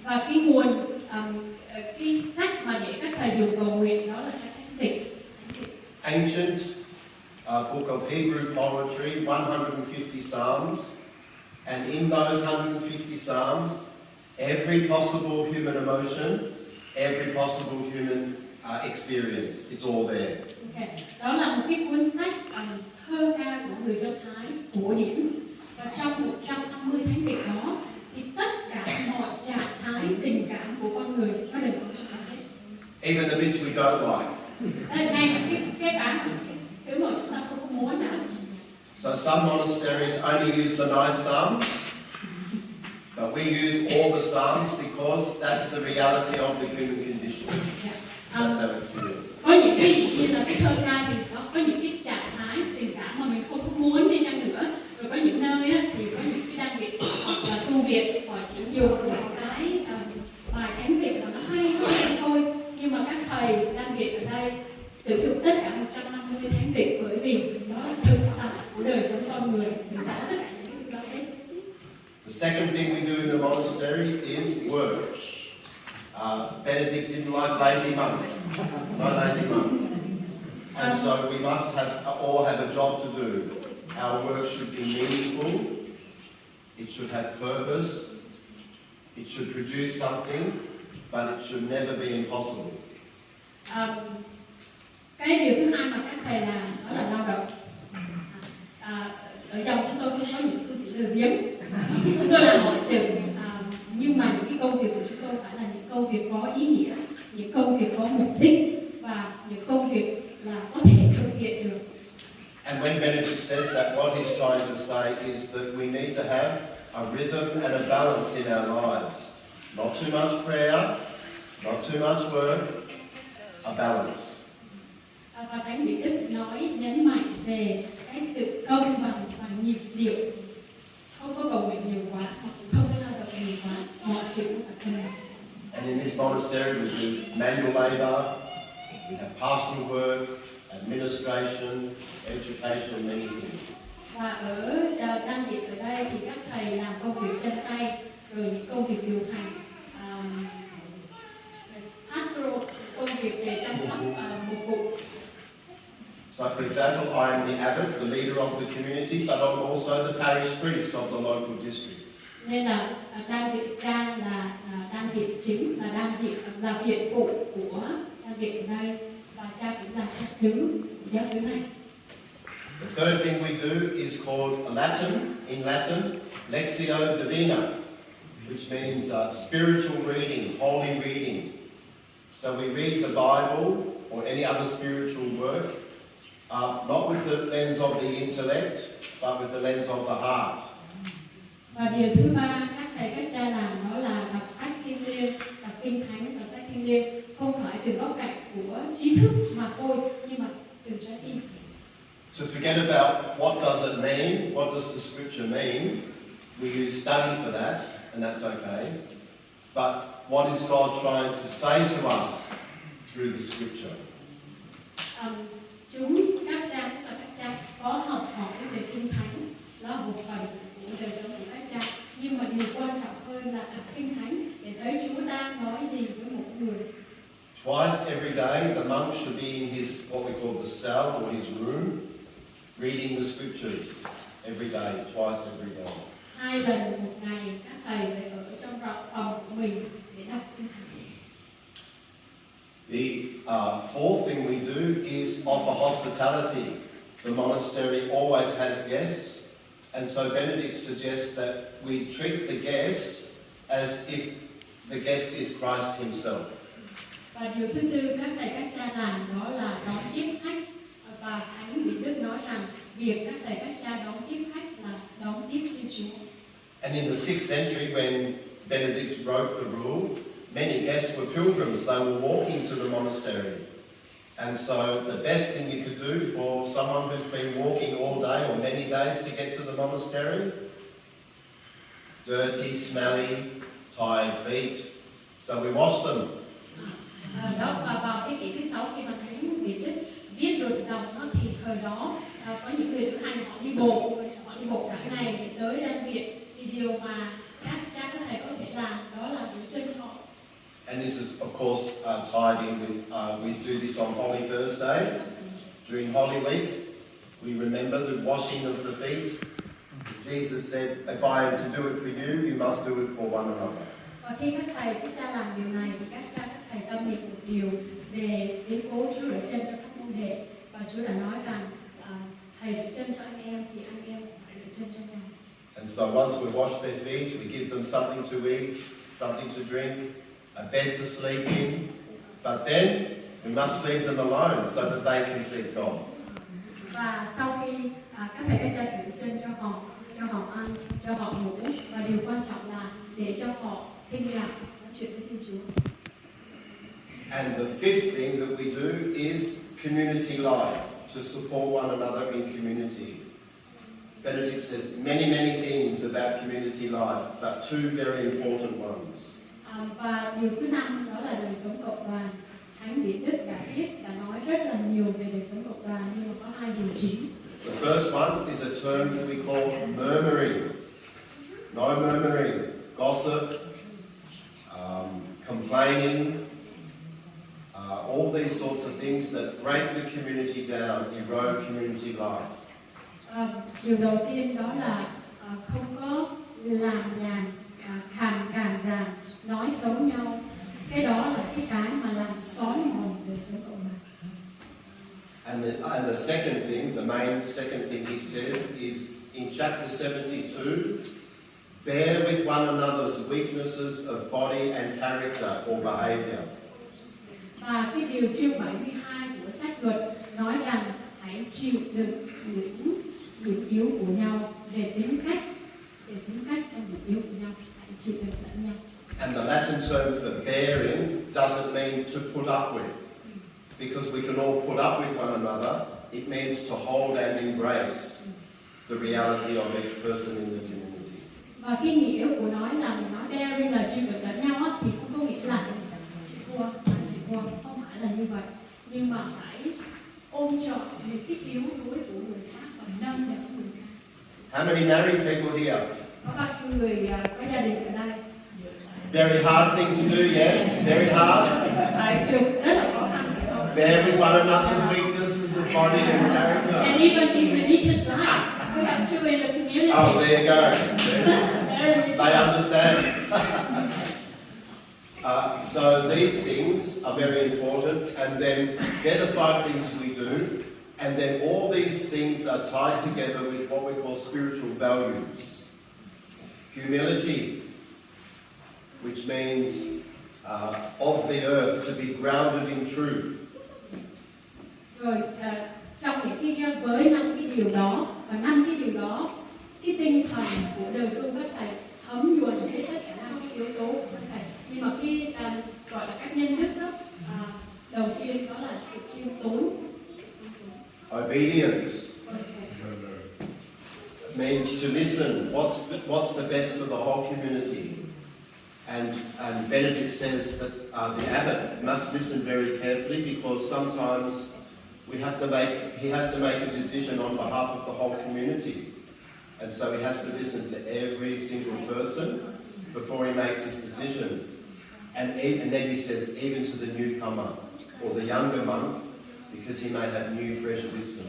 Và cái nguồn cái sách mà để các thầy dùng cầu nguyện đó là sách Thánh Tịch. Ancient book of Hebrew poetry, 150 psalms, and in those 150 psalms, every possible human emotion, every possible human experience, it's all there. Okay. Đó là một cái cuốn sách thơ ca của người Do Thái cổ điển, và trong 150 thánh tịch đó thì tất cả mọi trạng thái tình cảm của con người nó đều có trong đó hết. Even the bits we don't like. Đây ngay là cái thứ mà chúng ta không muốn nào. So some monasteries only use the nice psalms, but we use all the psalms because that's the reality of the human condition. That's how it's feeling. Có những cái như là cái thơ ca thì có những cái trạng thái tình cảm mà mình không muốn đi chăng nữa, rồi có những nơi á, thì có những cái đan viện hoặc là tu viện họ chỉ dùng một cái bài thánh viện mà nó hay thôi, nhưng mà các thầy đan viện ở đây sử dụng tất cả 150 thánh viện bởi vì nó là thực tại của đời sống con người, mình có tất cả những cái đó hết. The second thing we do in the monastery is work. Benedict didn't like lazy monks, no lazy monks. And so we must all have a job to do. Our work should be meaningful, it should have purpose, it should produce something, but it should never be impossible. Cái điều thứ hai mà các thầy làm đó là lao động. Ở Dòng chúng tôi không có những tu sĩ lười biếng, chúng tôi làm mọi sự, nhưng mà những cái công việc của chúng tôi phải là những công việc có ý nghĩa, những công việc có mục đích và những công việc là có thể thực hiện được. And when Benedict says that, what he's trying to say is that we need to have a rhythm and a balance in our lives. Not too much prayer, not too much work, a balance. Và Thánh Vị Đức nói nhấn mạnh về cái sự công bằng và nhịp điệu, không có cầu nguyện nhiều quá, hoặc không có lao động nhiều quá, mọi sự cũng phải cân bằng. And in this monastery we do manual labour, we have pastoral work, administration, education, many things. Và ở đan viện ở đây thì các thầy làm công việc chân tay, rồi những công việc điều hành, pastoral, công việc về chăm sóc mục vụ. So, for example, I am the abbot, the leader of the community, but I'm also the parish priest of the local district. Nên là đan viện cha là đan viện chính, là viện phụ của đan viện ở đây, và cha cũng là pháp xứ giáo xứ này. The third thing we do is called Latin, in Latin, Lectio Divina, which means spiritual reading, holy reading. So we read the Bible or any other spiritual work, not with the lens of the intellect, but with the lens of the heart. Và điều thứ ba các thầy các cha làm đó là đọc sách Kinh Liêng, đọc Kinh Thánh và sách Kinh Liêng, không phải từ góc cạnh của trí thức mà thôi, nhưng mà từ trái tim. To forget about what does it mean, what does the scripture mean, we use study for that, and that's okay. But what is God trying to say to us through the scripture? Các cha và các cha có học hỏi về Kinh Thánh, đó là một phần của đời sống của các cha. Nhưng mà điều quan trọng hơn là đọc Kinh Thánh để thấy Chúa đang nói gì với một người. Twice every day, the monk should be in his, what we call the cell or his room, reading the scriptures every day, twice every day. 2 lần một ngày các thầy phải ở trong phòng của mình để đọc Kinh Thánh. The fourth thing we do is offer hospitality. The monastery always has guests, and so Benedict suggests that we treat the guest as if the guest is Christ himself. Và điều thứ tư các thầy các cha làm đó là đón tiếp khách, và Thánh Vị Đức nói rằng việc các thầy các cha đón tiếp khách là đón tiếp Thiên Chúa. And in the 6th century, when Benedict wrote the rule, many guests were pilgrims. They were walking to the monastery. And so the best thing you could do for someone who's been walking all day or many days to get to the monastery, dirty, smelly, tired feet. So we wash them. Đó, và vào thế kỷ thứ 6 khi mà Thánh Vị Đức viết luật dòng nó thì thời đó có những người thực hành họ đi bộ cả ngày để tới đan viện, thì điều mà các cha các thầy có thể làm đó là những chân họ And this is, of course, tied in with, we do this on Holy Thursday. During Holy Week, we remember the washing of the feet. Jesus said, if I am to do it for you, you must do it for one another. Và khi các cha làm điều này thì các thầy tâm niệm một điều về biến cố Chúa rửa chân cho các môn đệ, và Chúa đã nói rằng thầy rửa chân cho anh em thì anh em phải rửa chân cho nhau. And so once we wash their feet, we give them something to eat, something to drink, a bed to sleep in. But then we must leave them alone so that they can seek God. Và sau khi các thầy các cha rửa chân cho họ ăn, cho họ ngủ, và điều quan trọng là để cho họ thinh lặng nói chuyện với Thiên Chúa. And the fifth thing that we do is community life, to support one another in community. Benedict says many things about community life, but two very important ones. Và điều thứ 5 đó là đời sống cộng đoàn. Thánh Điển Đức đã viết và nói rất là nhiều về đời sống cộng đoàn, nhưng mà có 2 điều chính. The first one is a term that we call murmuring. No murmuring, gossip, complaining, all these sorts of things that break the community down, erode community life. Điều đầu tiên đó là không có làm nhảm, khàn ràn, nói xấu nhau. Cái đó là cái mà làm xói mòn đời sống cộng đồng. And the second thing, the main second thing he says is in chapter 72, bear with one another's weaknesses of body and character or behavior. Và cái điều chương 72 của sách luật nói rằng hãy chịu đựng những điểm yếu của nhau về tính cách trong điểm yếu của nhau, hãy chịu đựng lẫn nhau. And the Latin term for bearing doesn't mean to put up with, because we can all put up with one another. It means to hold and embrace the reality of each person in the community. Và cái nghĩa của nói bearing là chịu đựng lẫn nhau thì không có nghĩa là chịu thua, không phải là như vậy, nhưng mà phải ôm trọn những cái yếu đuối của người khác và nâng đỡ người khác. How many married people here? Có bao nhiêu người có gia đình ở đây? Very hard thing to do, yes? Very hard? Rất là khó khăn, phải không? Bear with one another's weaknesses of body and character. And even in religious life, we have to in the community. Oh, there you go. They understand. So these things are very important, and then they're the 5 things we do, and then all these things are tied together with what we call spiritual values. Humility, which means of the earth, to be grounded in truth. Rồi trong với 5 cái điều đó và 5 cái điều đó, cái tinh thần của đời tu các thầy thấm nhuần hết tất cả 5 cái yếu tố của các thầy. Nhưng mà cái gọi là các nhân đức đó, đầu tiên đó là sự khiêm tốn. Obedience means to listen. What's the best for the whole community? And Benedict says that the abbot must listen very carefully, because sometimes he has to make a decision on behalf of the whole community. And so he has to listen to every single person before he makes his decision. And then he says, even to the newcomer or the younger monk, because he may have new, fresh wisdom.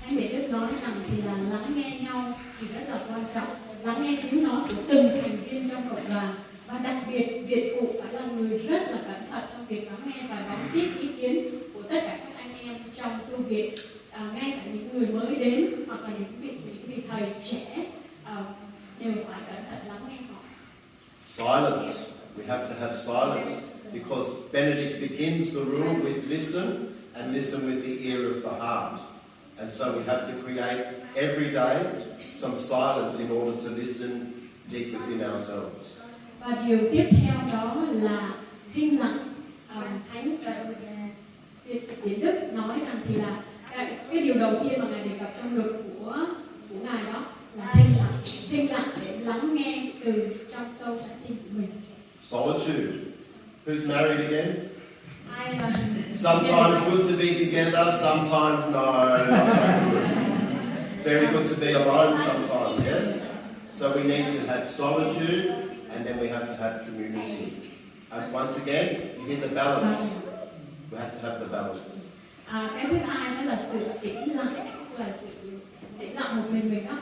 Thánh Đệ Đức nói rằng thì là lắng nghe nhau thì rất là quan trọng. Lắng nghe tiếng nói của từng thành viên trong cộng đoàn, và đặc biệt viện phụ phải là người rất là cẩn thận trong việc lắng nghe và đón tiếp ý kiến của tất cả các anh em trong tu viện, ngay cả những người mới đến hoặc là những vị thầy trẻ đều phải cẩn thận lắng nghe họ. Silence. We have to have silence, because Benedict begins the rule with listen, and listen with the ear of the heart. And so we have to create every day some silence in order to listen deep within ourselves. Và điều tiếp theo đó là thinh lặng. Thánh Điển Đức nói rằng thì là cái điều đầu tiên mà ngài đề cập trong luật của ngài đó là thinh lặng để lắng nghe từ trong sâu trái tim của mình. Solitude. Who's married again? Sometimes good to be together, sometimes no, not so good. Very good to be alone sometimes, yes? So we need to have solitude, and then we have to have community. And once again, you get the balance. We have to have the balance. Cái thứ hai đó là sự tĩnh lặng, là sự tĩnh lặng một mình đó.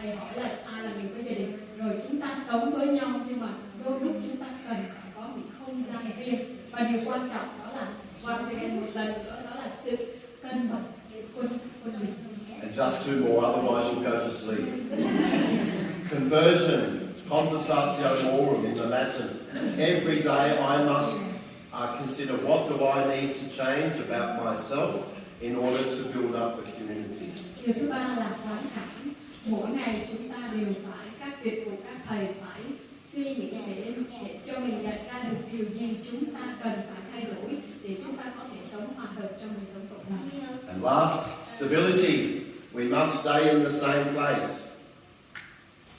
Thầy hỏi là ai là người có gia đình, rồi chúng ta sống với nhau, nhưng mà đôi lúc chúng ta cần phải có một không gian riêng. Và điều quan trọng đó là once again một lần nữa đó là sự cân bằng, sự quân bình. And just two more, otherwise you'll go to sleep. Conversion, conversatiorum in the Latin. Every day I must consider what do I need to change about myself in order to build up the community. Điều thứ ba là phán thẳng. Mỗi ngày chúng ta đều phải, các việc của các thầy phải suy nghĩ để cho mình nhận ra được điều gì chúng ta cần phải thay đổi để chúng ta có thể sống hòa hợp trong đời sống cộng đồng. And last, stability. We must stay in the same place.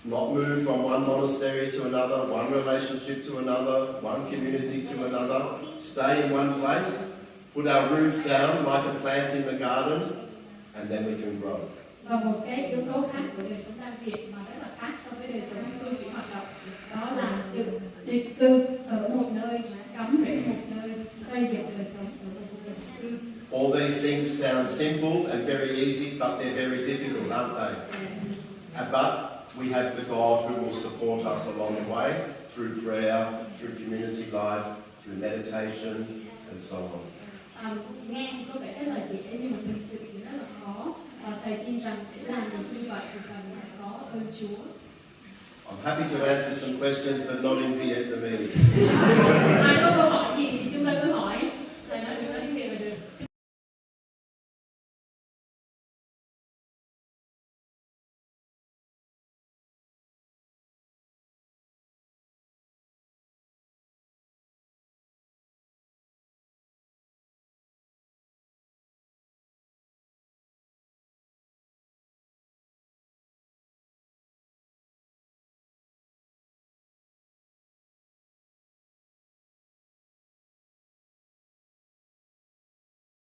Not move from one monastery to another, one relationship to another, one community to another. Stay in one place, put our roots down like a plant in the garden, and then we can grow. Và một cái yếu tố khác của đời sống đan Việt mà rất là khác so với đời sống cư sĩ hoạt động, đó là sự định cư ở một nơi, cắm rễ một nơi, xây dựng đời sống ở một nơi cư. All these things sound simple and very easy, but they're very difficult, aren't they? But we have the God who will support us along the way through prayer, through community life, through meditation, and so on. Nghe có vẻ rất là dễ nhưng mà thực sự thì rất là khó. Và thầy tin rằng để làm được như vậy thì cần phải có ơn Chúa. I'm happy to answer some questions, but not in Vietnamese. Ai có câu hỏi gì thì chúng ta cứ hỏi.